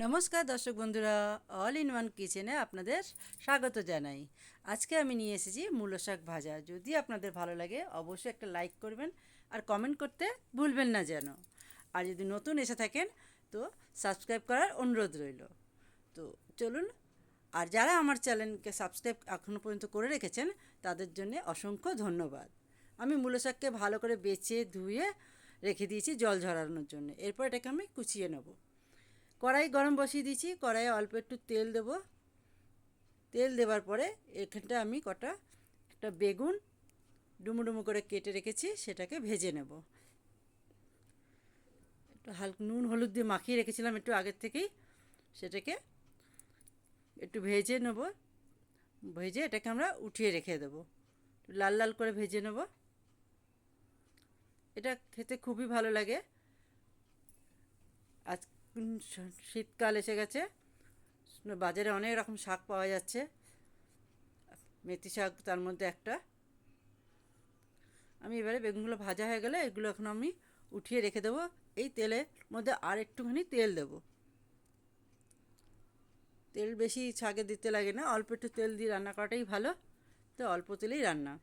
নমস্কার দর্শক বন্ধুরা, অল ইন ওয়ান কিচেনে আপনাদের স্বাগত জানাই। আজকে আমি নিয়ে এসেছি মূলো শাক ভাজা। যদি আপনাদের ভালো লাগে অবশ্যই একটা লাইক করবেন আর কমেন্ট করতে ভুলবেন না যেন। আর যদি নতুন এসে থাকেন তো সাবস্ক্রাইব করার অনুরোধ রইল। তো চলুন, আর যারা আমার চ্যানেলকে সাবস্ক্রাইব এখনও পর্যন্ত করে রেখেছেন তাদের জন্য অসংখ্য ধন্যবাদ। আমি মূলো শাককে ভালো করে বেছে ধুয়ে রেখে দিয়েছি জল ঝরানোর জন্য। এরপর এটাকে আমি কুচিয়ে নেব। কড়াই গরম বসিয়ে দিয়েছি। কড়াইয়ে অল্প একটু তেল দেব। তেল দেওয়ার পরে এখানটা আমি একটা বেগুন ডুমো ডুমো করে কেটে রেখেছি, সেটাকে ভেজে নেব। একটু হালকা নুন হলুদ দিয়ে মাখিয়ে রেখেছিলাম একটু আগের থেকেই, সেটাকে একটু ভেজে নেব। ভেজে এটাকে আমরা উঠিয়ে রেখে দেবো, লাল লাল করে ভেজে নেব। এটা খেতে খুবই ভালো লাগে। আজ শীতকাল এসে গেছে, বাজারে অনেক রকম শাক পাওয়া যাচ্ছে। মেথি শাক তার মধ্যে একটা। আমি এবারে বেগুনগুলো ভাজা হয়ে গেলে এগুলো এখন আমি উঠিয়ে রেখে দেবো। এই তেলের মধ্যে আর একটুখানি তেল দেবো। তেল বেশি শাকে দিতে লাগে না, অল্প একটু তেল দিয়ে রান্না করাটাই ভালো। তো অল্প তেলেই রান্না।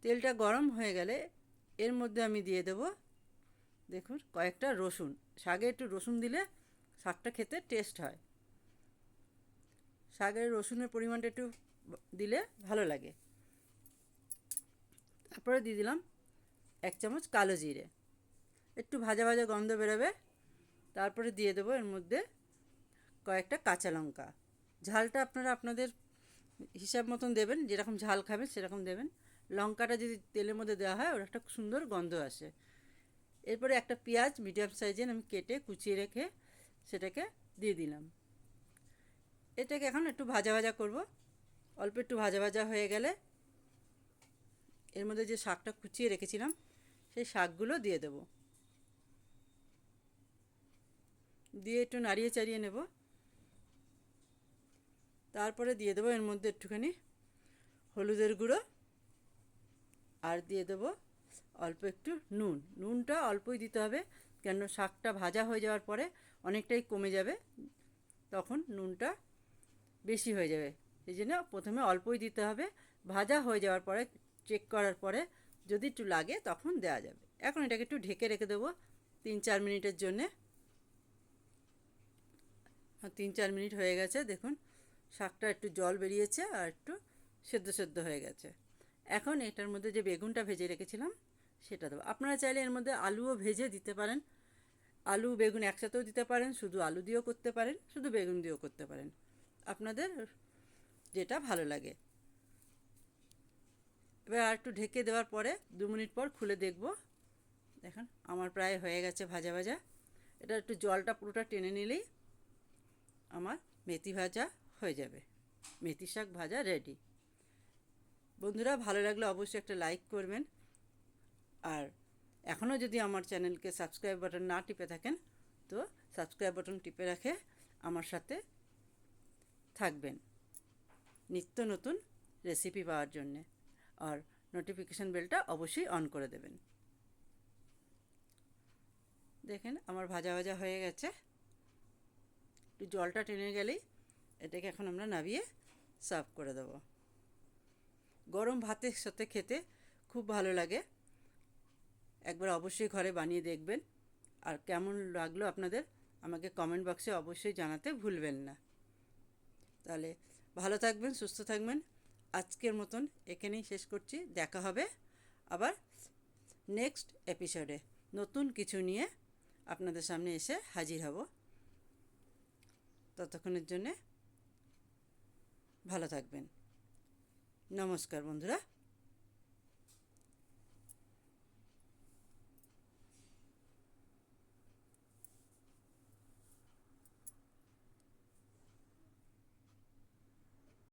তেলটা গরম হয়ে গেলে এর মধ্যে আমি দিয়ে দেবো, দেখুন, কয়েকটা রসুন। শাকে একটু রসুন দিলে শাকটা খেতে টেস্ট হয়। শাকের রসুনের পরিমাণটা একটু দিলে ভালো লাগে। তারপরে দিয়ে দিলাম 1 চামচ কালো জিরে। একটু ভাজা ভাজা গন্ধ বেরোবে। তারপরে দিয়ে দেবো এর মধ্যে কয়েকটা কাঁচা লঙ্কা। ঝালটা আপনারা আপনাদের হিসাব মতন দেবেন, যেরকম ঝাল খাবেন সেরকম দেবেন। লঙ্কাটা যদি তেলের মধ্যে দেওয়া হয় ওর একটা সুন্দর গন্ধ আসে। এরপরে একটা পেঁয়াজ মিডিয়াম সাইজের আমি কেটে কুচিয়ে রেখে সেটাকে দিয়ে দিলাম। এটাকে এখন একটু ভাজা ভাজা করব। অল্প একটু ভাজা ভাজা হয়ে গেলে এর মধ্যে যে শাকটা কুচিয়ে রেখেছিলাম সেই শাকগুলো দিয়ে দেবো। দিয়ে একটু নাড়িয়ে চাড়িয়ে নেব। তারপরে দিয়ে দেবো এর মধ্যে একটুখানি হলুদের গুঁড়ো, আর দিয়ে দেবো অল্প একটু নুন। নুনটা অল্পই দিতে হবে, কেন শাকটা ভাজা হয়ে যাওয়ার পরে অনেকটাই কমে যাবে, তখন নুনটা বেশি হয়ে যাবে। এই জন্য প্রথমে অল্পই দিতে হবে। ভাজা হয়ে যাওয়ার পরে চেক করার পরে যদি একটু লাগে তখন দেওয়া যাবে। এখন এটাকে একটু ঢেকে রেখে দেবো 3-4 মিনিটের জন্যে। 3-4 মিনিট হয়ে গেছে, দেখুন শাকটা একটু জল বেরিয়েছে আর একটু সেদ্ধ সেদ্ধ হয়ে গেছে। এখন এটার মধ্যে যে বেগুনটা ভেজে রেখেছিলাম সেটা দেবো। আপনারা চাইলে এর মধ্যে আলুও ভেজে দিতে পারেন। আলু বেগুন একসাথেও দিতে পারেন, শুধু আলু দিয়েও করতে পারেন, শুধু বেগুন দিয়েও করতে পারেন, আপনাদের যেটা ভালো লাগে। এবার আর একটু ঢেকে দেওয়ার পরে 2 মিনিট পর খুলে দেখব। দেখুন আমার প্রায় হয়ে গেছে ভাজা ভাজা। এটা একটু জলটা পুরোটা টেনে নিলেই আমার মেথি ভাজা হয়ে যাবে। মেথি শাক ভাজা রেডি। বন্ধুরা, ভালো লাগলে অবশ্যই একটা লাইক করবেন। আর এখনও যদি আমার চ্যানেলকে সাবস্ক্রাইব বাটন না টিপে থাকেন তো সাবস্ক্রাইব বাটন টিপে রাখে আমার সাথে থাকবেন নিত্য নতুন রেসিপি পাওয়ার জন্যে। আর নোটিফিকেশান বেলটা অবশ্যই অন করে দেবেন। দেখেন আমার ভাজা ভাজা হয়ে গেছে। একটু জলটা টেনে গেলেই এটাকে এখন আমরা নামিয়ে সার্ভ করে দেবো। গরম ভাতের সাথে খেতে খুব ভালো লাগে। একবার অবশ্যই ঘরে বানিয়ে দেখবেন। আর কেমন লাগলো আপনাদের আমাকে কমেন্ট বক্সে অবশ্যই জানাতে ভুলবেন না। তাহলে ভালো থাকবেন, সুস্থ থাকবেন। আজকের মতন এখানেই শেষ করছি। দেখা হবে আবার নেক্সট এপিসোডে নতুন কিছু নিয়ে আপনাদের সামনে এসে হাজির হব। ততক্ষণের জন্যে ভালো থাকবেন। নমস্কার বন্ধুরা।